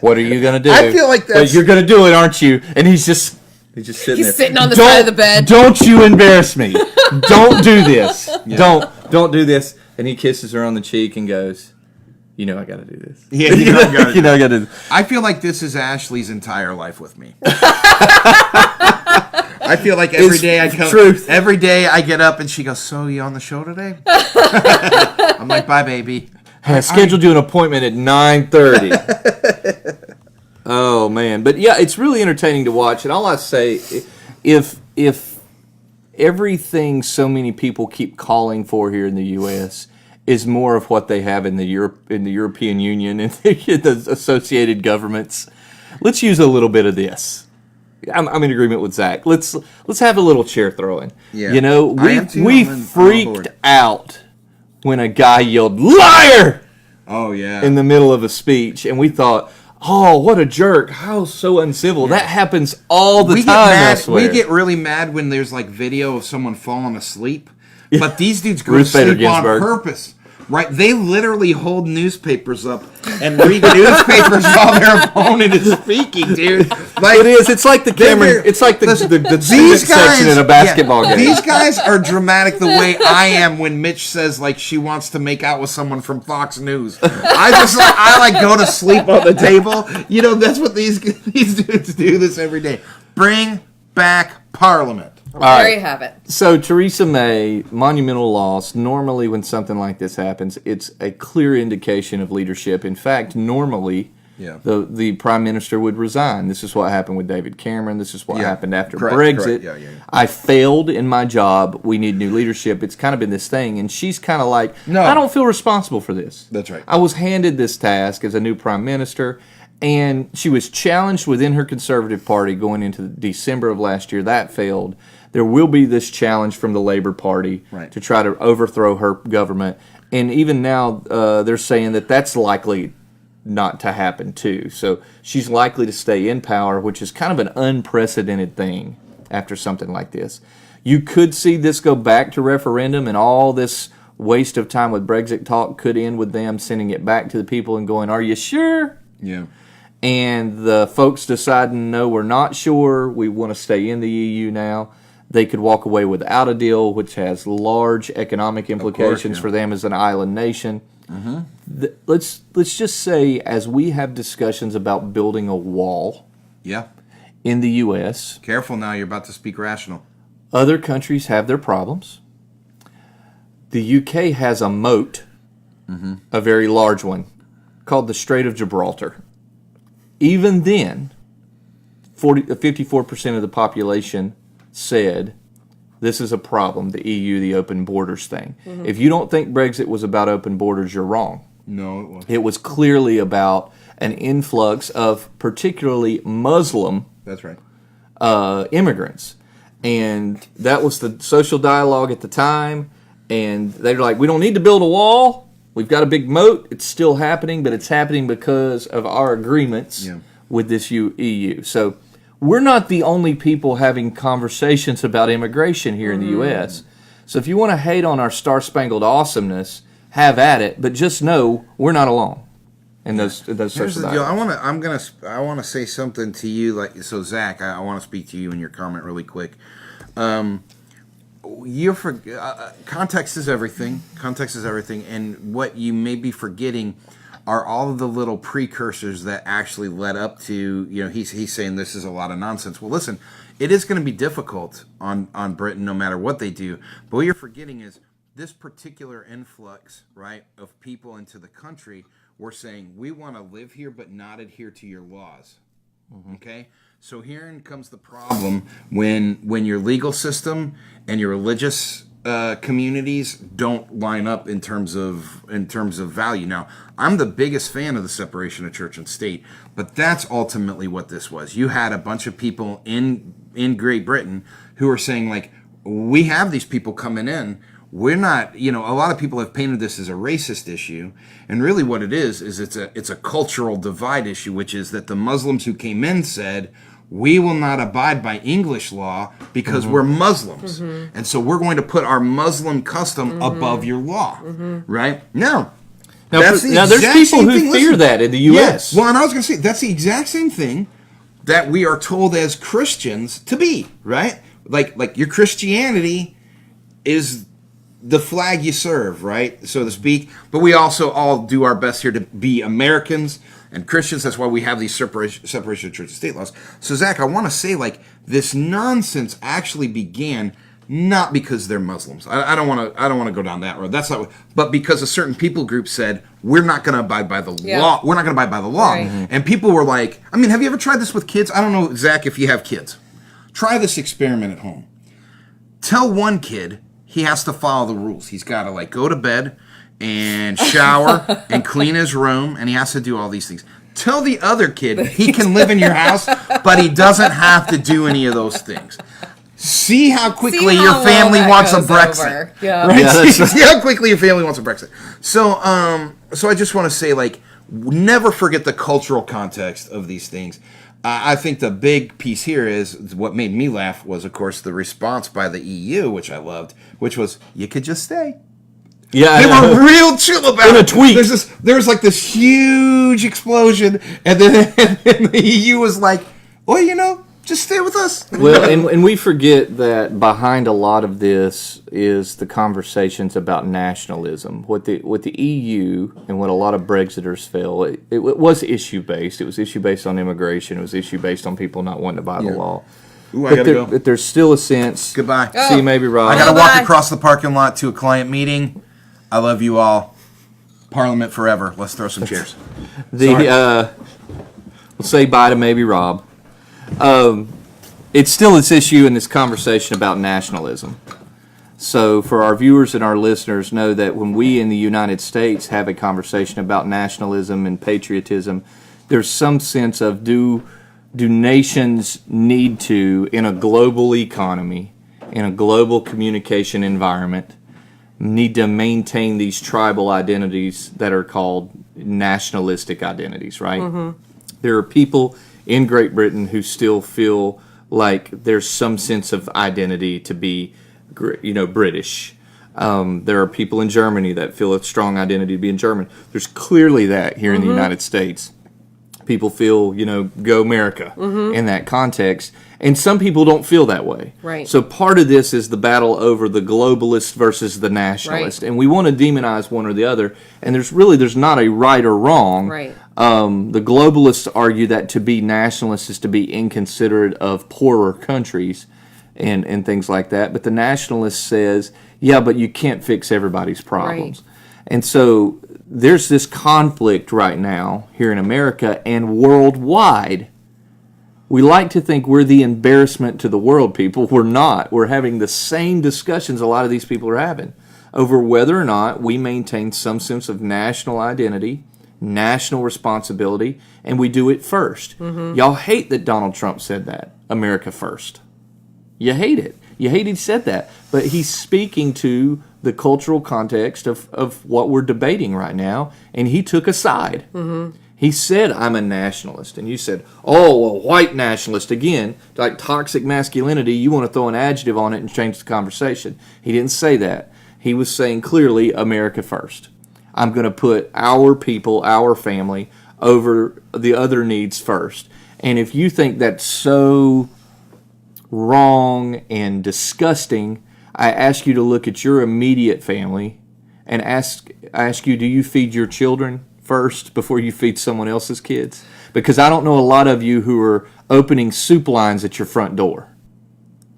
What are you going to do? I feel like that's... You're going to do it, aren't you? And he's just sitting there. He's sitting on the side of the bed. Don't you embarrass me. Don't do this. Yeah. Don't do this. And he kisses her on the cheek and goes, you know I got to do this. Yeah, you know I got to do this. I feel like this is Ashley's entire life with me. I feel like every day I get up and she goes, so you on the show today? I'm like, bye, baby. I scheduled you an appointment at 9:30. Oh, man. But, yeah, it's really entertaining to watch. And all I say, if everything so many people keep calling for here in the U.S. is more of what they have in the European Union and the associated governments, let's use a little bit of this. I'm in agreement with Zach. Let's have a little chair throwing. Yeah. You know, we freaked out when a guy yelled "liar!" Oh yeah, in the middle of a speech, and we thought, "Oh, what a jerk! How so uncivil!" Yeah. That happens all the time elsewhere. We get really mad when there's like video of someone falling asleep, but these dudes go to sleep on purpose. Right, they literally hold newspapers up and read newspapers while their opponent is speaking, dude. Like, it is. It's like the camera. It's like the section in a basketball game. These guys are dramatic the way I am when Mitch says like she wants to make out with someone from Fox News. I go to sleep on the table. You know, that's what these dudes do this every day. Bring back Parliament. There you have it. So Theresa May, monumental loss. Normally when something like this happens, it's a clear indication of leadership. In fact, normally the Prime Minister would resign. This is what happened with David Cameron. This is what happened after Brexit. Correct. Yeah. I failed in my job. We need new leadership. It's kind of been this thing. And she's kind of like, no, I don't feel responsible for this. That's right. I was handed this task as a new Prime Minister. And she was challenged within her Conservative Party going into December of last year. That failed. There will be this challenge from the Labour Party to try to overthrow her government. And even now, they're saying that that's likely not to happen, too. So she's likely to stay in power, which is kind of an unprecedented thing after something like this. You could see this go back to referendum, and all this waste of time with Brexit talk could end with them sending it back to the people and going, are you sure? Yeah. And the folks deciding, no, we're not sure, we want to stay in the EU now. They could walk away without a deal, which has large economic implications for them as an island nation. Mm-hmm. Let's just say, as we have discussions about building a wall in the U.S. Careful now, you're about to speak rational. Other countries have their problems. The U.K. has a moat, a very large one, called the Strait of Gibraltar. Even then, 54% of the population said this is a problem, the EU, the open borders thing. Mm-hmm. If you don't think Brexit was about open borders, you're wrong. No, it wasn't. It was clearly about an influx of particularly Muslim immigrants. And that was the social dialogue at the time. And they were like, we don't need to build a wall. We've got a big moat. It's still happening, but it's happening because of our agreements with this EU. So we're not the only people having conversations about immigration here in the U.S. So if you want to hate on our star-spangled awesomeness, have at it. But just know we're not alone in those social dialogues. I want to say something to you. Zach, I want to speak to you in your comment really quick. Context is everything. Context is everything. And what you may be forgetting are all of the little precursors that actually led up to, he's saying this is a lot of nonsense. Well, listen, it is going to be difficult on Britain no matter what they do. But what you're forgetting is this particular influx, right, of people into the country were saying, we want to live here but not adhere to your laws. Mm-hmm. Okay? So herein comes the problem when your legal system and your religious communities don't line up in terms of value. Now, I'm the biggest fan of the separation of church and state, but that's ultimately what this was. You had a bunch of people in Great Britain who were saying, like, we have these people coming in. We're not, a lot of people have painted this as a racist issue, and really what it is it's a cultural divide issue, which is that the Muslims who came in said, we will not abide by English law because we're Muslims. And so we're going to put our Muslim custom above your law, right? Now there's people who fear that in the U.S. Yes. Well, and I was going to say, that's the exact same thing that we are told as Christians to be, right? Like your Christianity is the flag you serve, right, so to speak. But we also all do our best here to be Americans and Christians. That's why we have these separation of church and state laws. So, Zach, I want to say, like, this nonsense actually began not because they're Muslims. I don't want to go down that road. That's not. But because a certain people group said, we're not going to abide by the law. We're not going to abide by the law. Right. And people were like, I mean, have you ever tried this with kids? I don't know, Zach, if you have kids. Try this experiment at home. Tell one kid he has to follow the rules. He's got to, like, go to bed and shower and clean his room, and he has to do all these things. Tell the other kid he can live in your house, but he doesn't have to do any of those things. See how quickly your family wants a Brexit. Yeah. Right? Yeah, see how quickly your family wants a Brexit. So I just want to say, like, never forget the cultural context of these things. I think the big piece here is what made me laugh was, of course, the response by the EU, which I loved, which was, you could just stay. Yeah, they were real chill about it. In a tweet. There was like this huge explosion, and then and the EU was like, well, just stay with us. Well, and we forget that behind a lot of this is the conversations about nationalism. What the EU and what a lot of Brexiters feel, it was issue-based. It was issue-based on immigration. It was issue-based on people not wanting to buy the law. Ooh, I gotta go. But there's still a sense. Goodbye. See you maybe, Rob. I gotta walk across the parking lot to a client meeting. I love you all. Parliament forever. Let's throw some chairs. We'll say bye to maybe Rob. It's still this issue in this conversation about nationalism. So for our viewers and our listeners, know that when we in the United States have a conversation about nationalism and patriotism, there's some sense of do nations need to, in a global economy, in a global communication environment, need to maintain these tribal identities that are called nationalistic identities, right? There are people in Great Britain who still feel like there's some sense of identity to be, British. There are people in Germany that feel a strong identity to be in German. There's clearly that here in the United States. People feel, go America in that context. And some people don't feel that way. Right. So part of this is the battle over the globalist versus the nationalist. Right. And we want to demonize one or the other. And there's not a right or wrong. Right. The globalists argue that to be nationalist is to be inconsiderate of poorer countries and things like that. But the nationalist says, yeah, but you can't fix everybody's problems. Right. And so there's this conflict right now here in America and worldwide. We like to think we're the embarrassment to the world, people. We're not. We're having the same discussions a lot of these people are having over whether or not we maintain some sense of national identity, national responsibility, and we do it first. Y'all hate that Donald Trump said that, America first. You hate it. You hate he said that. But he's speaking to the cultural context of what we're debating right now, and he took a side. He said, I'm a nationalist. And you said, oh, a white nationalist. Again, like toxic masculinity, you want to throw an adjective on it and change the conversation. He didn't say that. He was saying clearly, America first. I'm going to put our people, our family, over the other needs first. And if you think that's so wrong and disgusting, I ask you to look at your immediate family and ask you, do you feed your children first before you feed someone else's kids? Because I don't know a lot of you who are opening soup lines at your front door.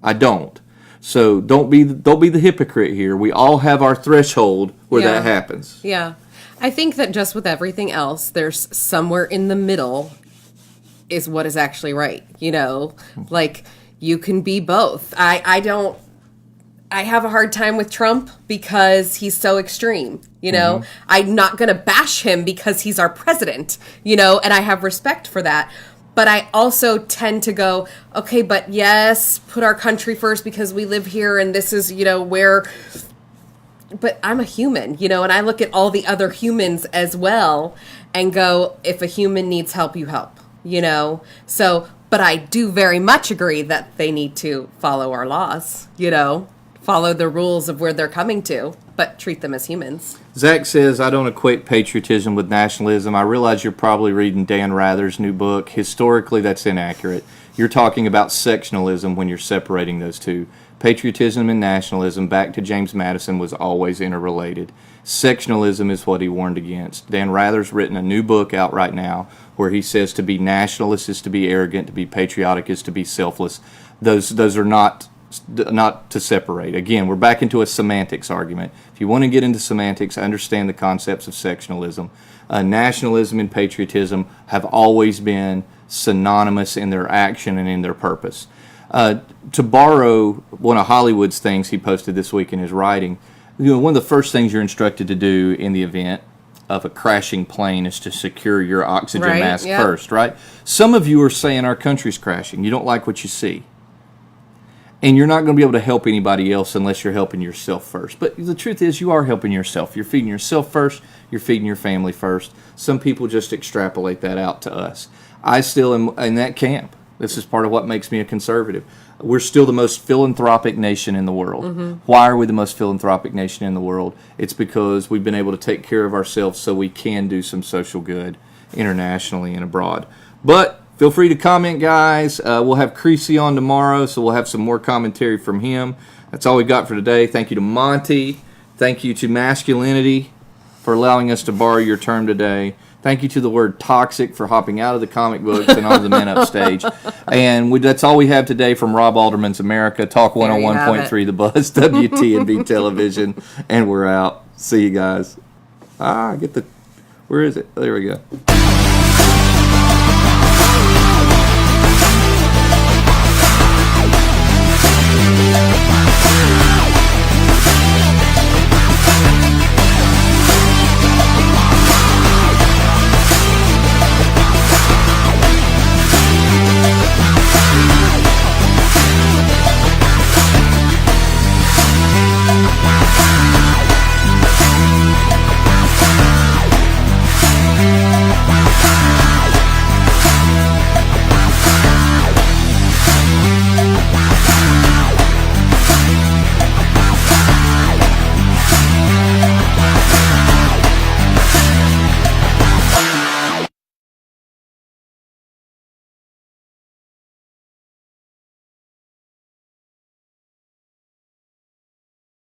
I don't. So don't be the hypocrite here. We all have our threshold where that happens. Yeah. I think that just with everything else, there's somewhere in the middle is what is actually right. Like, you can be both. I don't I have a hard time with Trump because he's so extreme, you know? I'm not going to bash him because he's our president, you know, and I have respect for that. But I also tend to go, okay, but yes, put our country first because we live here and this is, you know, where... But I'm a human, you know, and I look at all the other humans as well and go, if a human needs help, you help, you know? So, but I do very much agree that they need to follow our laws, you know? Follow the rules of where they're coming to, but treat them as humans. Zach says, I don't equate patriotism with nationalism. I realize you're probably reading Dan Rather's new book. Historically, that's inaccurate. You're talking about sectionalism when you're separating those two. Patriotism and nationalism, back to James Madison, was always interrelated. Sectionalism is what he warned against. Dan Rather's written a new book out right now where he says to be nationalist is to be arrogant, to be patriotic is to be selfless. Those are not to separate. Again, we're back into a semantics argument. If you want to get into semantics, understand the concepts of sectionalism. Nationalism and patriotism have always been synonymous in their action and in their purpose. To borrow one of Hollywood's things he posted this week in his writing, you know, one of the first things you're instructed to do in the event of a crashing plane is to secure your oxygen mask first, right? Some of you are saying our country's crashing. You don't like what you see. And you're not going to be able to help anybody else unless you're helping yourself first. But the truth is, you are helping yourself. You're feeding yourself first. You're feeding your family first. Some people just extrapolate that out to us. I still am in that camp. This is part of what makes me a conservative. We're still the most philanthropic nation in the world. Why are we the most philanthropic nation in the world? It's because we've been able to take care of ourselves so we can do some social good internationally and abroad. But feel free to comment, guys. We'll have Creasy on tomorrow, so we'll have some more commentary from him. That's all we got for today. Thank you to Monty. Thank you to Masculinity for allowing us to borrow your term today. Thank you to the word toxic for hopping out of the comic books and onto the Man Up stage. And that's all we have today from Rob Alderman's America, Talk 101.3 The Buzz, WTNB Television, and we're out. See you guys. Where is it? There we go.